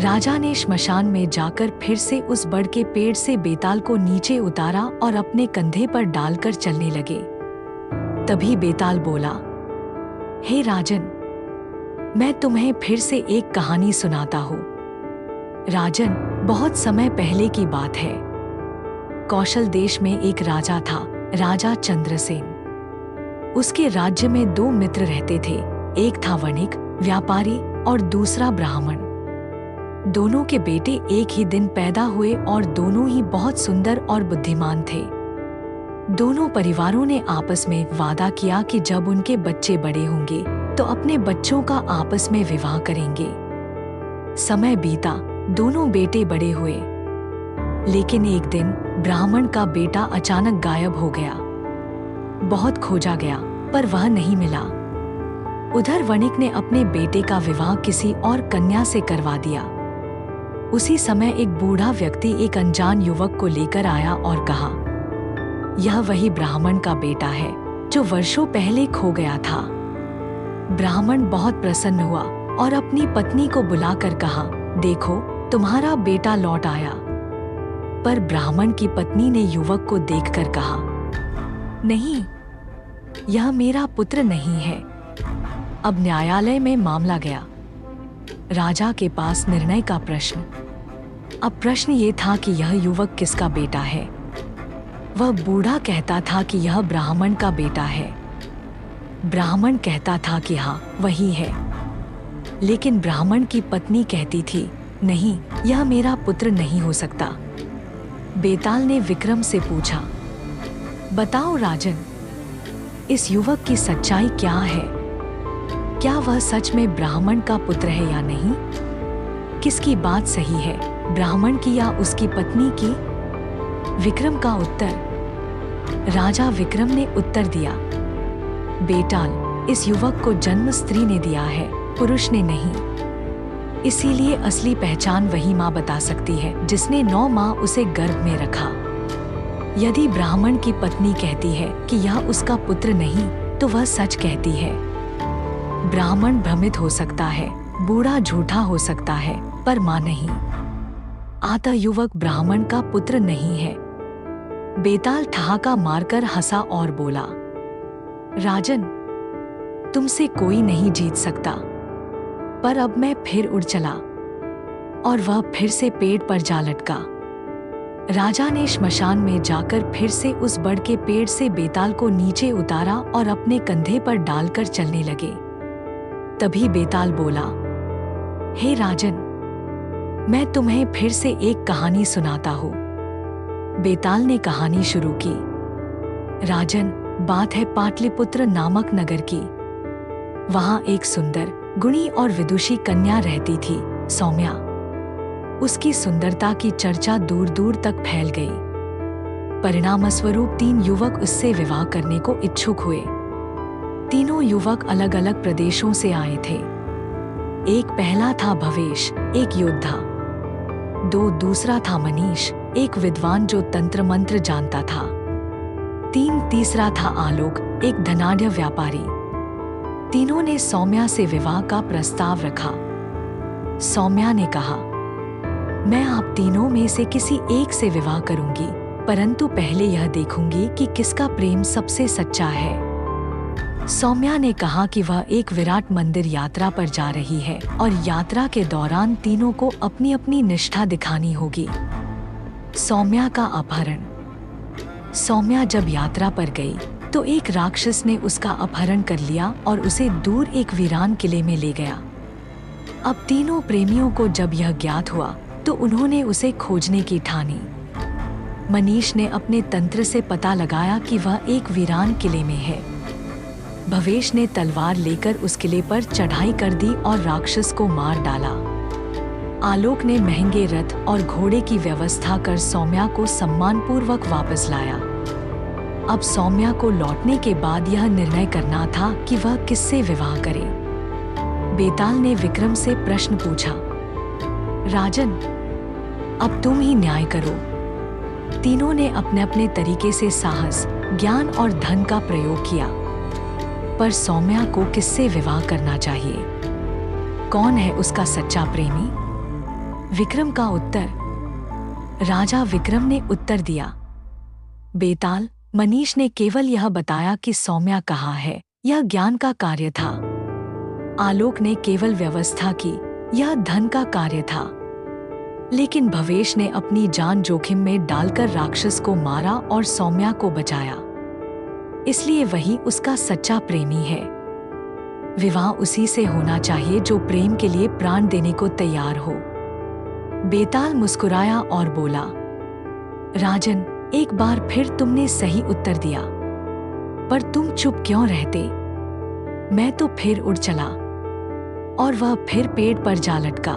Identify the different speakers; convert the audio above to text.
Speaker 1: राजा ने श्मशान में जाकर फिर से उस बड़ के पेड़ से बेताल को नीचे उतारा और अपने कंधे पर डालकर चलने लगे। तभी बेताल बोला, हे राजन, मैं तुम्हें फिर से एक कहानी सुनाता हूँ। राजन, बहुत समय पहले की बात है। कौशल देश में एक राजा था, राजा चंद्रसेन। उसके राज्य में दो मित्र रहते थे, एक था वणिक व्यापारी और दूसरा ब्राह्मण। दोनों के बेटे एक ही दिन पैदा हुए और दोनों ही बहुत सुंदर और बुद्धिमान थे। दोनों परिवारों ने आपस में वादा किया कि जब उनके बच्चे बड़े होंगे तो अपने बच्चों का आपस में विवाह करेंगे। समय बीता, दोनों बेटे बड़े हुए, लेकिन एक दिन ब्राह्मण का बेटा अचानक गायब हो गया। बहुत खोजा गया पर वह नहीं मिला। उधर वणिक ने अपने बेटे का विवाह किसी और कन्या से करवा दिया। उसी समय एक बूढ़ा व्यक्ति एक अनजान युवक को लेकर आया और कहा, यह वही ब्राह्मण का बेटा है जो वर्षों पहले खो गया था। ब्राह्मण बहुत प्रसन्न हुआ और अपनी पत्नी को बुलाकर कहा, देखो, तुम्हारा बेटा लौट आया। पर ब्राह्मण की पत्नी ने युवक को देखकर कहा, नहीं, यह मेरा पुत्र नहीं है। अब न्यायालय में मामला गया। राजा के पास निर्णय का प्रश्न। अब प्रश्न ये था कि यह युवक किसका बेटा है। वह बूढ़ा कहता था कि यह ब्राह्मण का बेटा है। ब्राह्मण कहता था कि हाँ, वही है। लेकिन ब्राह्मण की पत्नी कहती थी, नहीं, यह मेरा पुत्र नहीं हो सकता। बेताल ने विक्रम से पूछा, बताओ राजन, इस युवक की सच्चाई क्या है? क्या वह सच में ब्राह्मण का पुत्र है या नहीं? किसकी बात सही है, ब्राह्मण की या उसकी पत्नी की? विक्रम का उत्तर। राजा विक्रम ने उत्तर दिया, बेताल, इस युवक को जन्म स्त्री ने दिया है, पुरुष ने नहीं। इसीलिए असली पहचान वही माँ बता सकती है जिसने 9 माह उसे गर्भ में रखा। यदि ब्राह्मण की पत्नी कहती है कि यह उसका पुत्र नहीं, तो वह सच कहती है। ब्राह्मण भ्रमित हो सकता है, बूढ़ा झूठा हो सकता है, पर माँ नहीं। आता युवक ब्राह्मण का पुत्र नहीं है। बेताल ठहाका मारकर हंसा और बोला, राजन, तुमसे कोई नहीं जीत सकता। पर अब मैं फिर उड़ चला और वह फिर से पेड़ पर जा लटका। राजा ने श्मशान में जाकर फिर से उस बड़ के पेड़ से बेताल को नीचे उतारा और अपने कंधे पर डालकर चलने लगे। तभी बेताल बोला, हे राजन, मैं तुम्हें फिर से एक कहानी सुनाता हूँ। बेताल ने कहानी शुरू की। राजन, बात है पाटलिपुत्र नामक नगर की। वहां एक सुंदर, गुणी और विदुषी कन्या रहती थी, सौम्या। उसकी सुंदरता की चर्चा दूर दूर तक फैल गई। परिणामस्वरूप 3 युवक उससे विवाह करने को इच्छुक हुए। तीनों युवक अलग अलग प्रदेशों से आए थे। एक पहला था भवेश, एक योद्धा। दूसरा था मनीष, एक विद्वान जो तंत्र मंत्र जानता था। तीसरा था आलोक, एक धनाढ्य व्यापारी। तीनों ने सौम्या से विवाह का प्रस्ताव रखा। सौम्या ने कहा, मैं आप तीनों में से किसी एक से विवाह करूंगी, परंतु पहले यह देखूंगी कि किसका प्रेम सबसे सच्चा है। सौम्या ने कहा कि वह एक विराट मंदिर यात्रा पर जा रही है और यात्रा के दौरान तीनों को अपनी अपनी निष्ठा दिखानी होगी। सौम्या का अपहरण। सौम्या जब यात्रा पर गई तो एक राक्षस ने उसका अपहरण कर लिया और उसे दूर एक वीरान किले में ले गया। अब तीनों प्रेमियों को जब यह ज्ञात हुआ तो उन्होंने उसे खोजने की ठानी। मनीष ने अपने तंत्र से पता लगाया कि वह एक वीरान किले में है। भवेश ने तलवार लेकर उस किले पर चढ़ाई कर दी और राक्षस को मार डाला। आलोक ने महंगे रथ और घोड़े की व्यवस्था कर सौम्या को सम्मानपूर्वक वापस लाया। अब सौम्या को लौटने के बाद यह निर्णय करना था कि वह किससे विवाह करे। बेताल ने विक्रम से प्रश्न पूछा, राजन, अब तुम ही न्याय करो। तीनों ने अपने अपने तरीके से साहस, ज्ञान और धन का प्रयोग किया। पर सौम्या को किससे विवाह करना चाहिए? कौन है उसका सच्चा प्रेमी? विक्रम का उत्तर। राजा विक्रम ने उत्तर दिया, बेताल, मनीष ने केवल यह बताया कि सौम्या कहाँ है, यह ज्ञान का कार्य था। आलोक ने केवल व्यवस्था की, यह धन का कार्य था। लेकिन भवेश ने अपनी जान जोखिम में डालकर राक्षस को मारा और सौम्या को बचाया। इसलिए वही उसका सच्चा प्रेमी है। विवाह उसी से होना चाहिए जो प्रेम के लिए प्राण देने को तैयार हो। बेताल मुस्कुराया और बोला, राजन, एक बार फिर तुमने सही उत्तर दिया, पर तुम चुप क्यों रहते? मैं तो फिर उड़ चला और वह फिर पेड़ पर जा लटका।